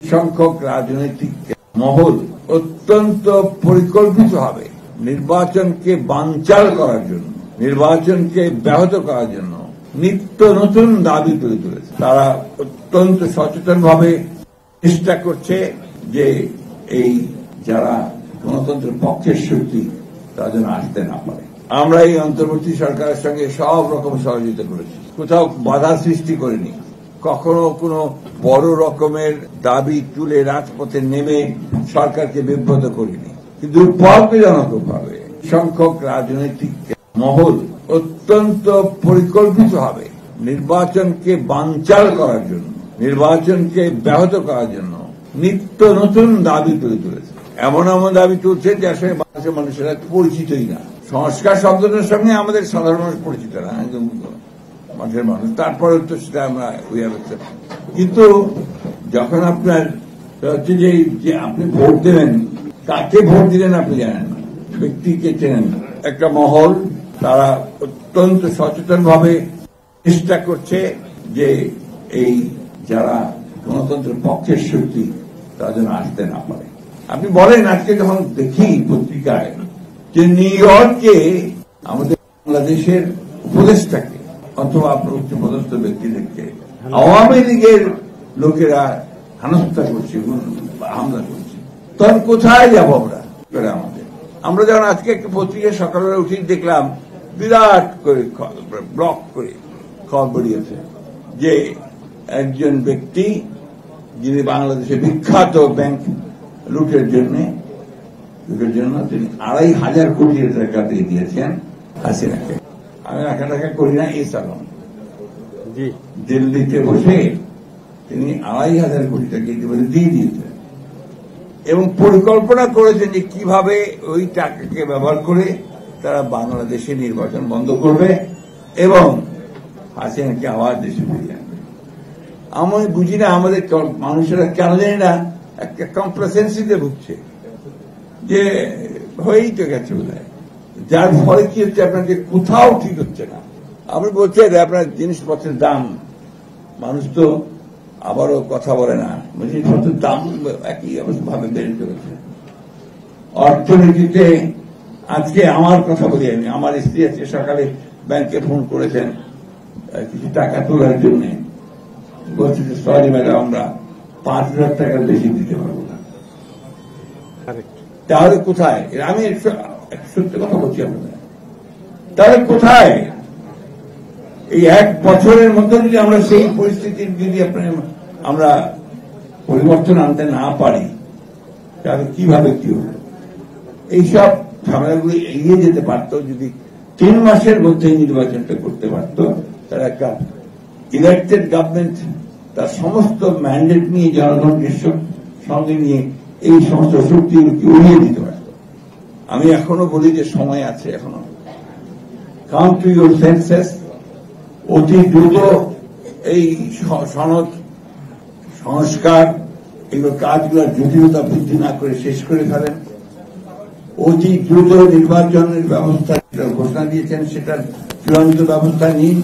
সংখ্যক রাজনৈতিক মহল অত্যন্ত পরিকল্পিতভাবে নির্বাচনকে বানচাল করার জন্য, নির্বাচনকে ব্যাহত করার জন্য নিত্য নতুন দাবি তুলে তুলেছে। তারা অত্যন্ত সচেতনভাবে চেষ্টা করছে যে এই যারা গণতন্ত্রের পক্ষের শক্তি তারা যেন আসতে না পারে। আমরা এই অন্তর্বর্তী সরকারের সঙ্গে সব রকম সহযোগিতা করেছি, কোথাও বাধা সৃষ্টি করিনি, কখনো কোনো বড় রকমের দাবি তুলে রাজপথে নেমে সরকারকে বিব্রত করিনি। কিন্তু দুর্ভাগ্যজনকভাবে সংখ্যক রাজনৈতিক মহল অত্যন্ত পরিকল্পিতভাবে নির্বাচনকে বানচাল করার জন্য, নির্বাচনকে ব্যাহত করার জন্য নিত্য নতুন দাবি তুলে তুলেছে। এমন এমন দাবি তুলছে যে আসলে বাংলাদেশের মানুষেরা পরিচিতই না। সংস্কার শব্দটার সঙ্গে আমাদের সাধারণ মানুষ পরিচিত না, মাঠের মানুষ, তারপরে তো সেটা আমরা কিন্তু যখন আপনার হচ্ছে যে আপনি ভোট দেবেন, কাকে ভোট দিলেন আপনি জানেন না, ব্যক্তিকে চেনেন না। একটা মহল তারা অত্যন্ত সচেতনভাবে চেষ্টা করছে যে এই যারা গণতন্ত্রের পক্ষের শক্তি তারা যেন আসতে না পারে। আপনি বলেন, আজকে যখন দেখি পত্রিকায় যে নিউ ইয়র্কে আমাদের বাংলাদেশের উপদেষ্টাকে অথবা আপনার উচ্চপদস্থ ব্যক্তিদেরকে আওয়ামী লীগের লোকেরা হেনস্থা করছে, হামলা করছে, তখন কোথায় যাব আমরা? আমরা যখন আজকে একটা পত্রিকায় সকালবেলা উঠে দেখলাম বিরাট করে ব্লক করে খবর বেরিয়েছে যে একজন ব্যক্তি যিনি বাংলাদেশে বিখ্যাত ব্যাংক লুটের জন্য তিনি ২৫০০ কোটি টাকা দিয়ে দিয়েছেন হাসিনাকে। আমি টাকা করি না, এই সালন দিল্লিতে বসে তিনি ২৫০০ কোটি টাকা ইতিমধ্যে দিয়ে দিয়েছেন এবং পরিকল্পনা করেছেন যে কিভাবে ওই টাকাকে ব্যবহার করে তারা বাংলাদেশে নির্বাচন বন্ধ করবে এবং হাসিনাকে আবার দেশে ফিরিয়ে আনবে। আমি বুঝি না আমাদের মানুষেরা কেন জানি না একটা কমপ্লেসেন্সিতে ভুগছে যে হয়েই তো গেছে বোধহয়, যার ফলে কি হচ্ছে আপনাদের কোথাও ঠিক হচ্ছে না। আপনি বলছেন আপনার জিনিসপত্রের দাম, মানুষ তো আবারও কথা বলে না, জিনিসপত্রের দাম একই ভাবে বেড়ে চলেছে। অর্থনীতিতে আজকে আমার কথা বলি, আমি আমার স্ত্রী আজকে সকালে ব্যাংকে ফোন করেছেন কিছু টাকা তোলার জন্য, বলছে যে সরি ম্যাডাম, আমরা ৫,০০০ টাকার বেশি দিতে পারবো না। তাহলে কোথায়? আমি সত্য কথা বলছি আপনাদের, তাহলে কোথায়? এই ১ বছরের মধ্যে যদি আমরা সেই পরিস্থিতির যদি আমরা পরিবর্তন আনতে না পারি তাহলে কিভাবে কি হবে? এইসব ঝামেলাগুলি এগিয়ে যেতে পারত যদি ৩ মাসের মধ্যে নির্বাচনটা করতে পারত। তারা একটা ইলেক্টেড গভর্নমেন্ট তার সমস্ত ম্যান্ডেট নিয়ে জনগণকে সঙ্গে নিয়ে এই সমস্ত শক্তিগুলোকে উড়িয়ে দিতে পারত। আমি এখনো বলি যে সময় আছে, এখনো কাম টু ইউর সেন্সেস। অতি দ্রুত এই সনদ সংস্কার এগুলো কাজগুলোর জটিলতা বৃদ্ধি না করে শেষ করে ফেলেন। অতি দ্রুত নির্বাচনের ব্যবস্থা ঘোষণা দিয়েছেন, সেটার চূড়ান্ত ব্যবস্থা নিন।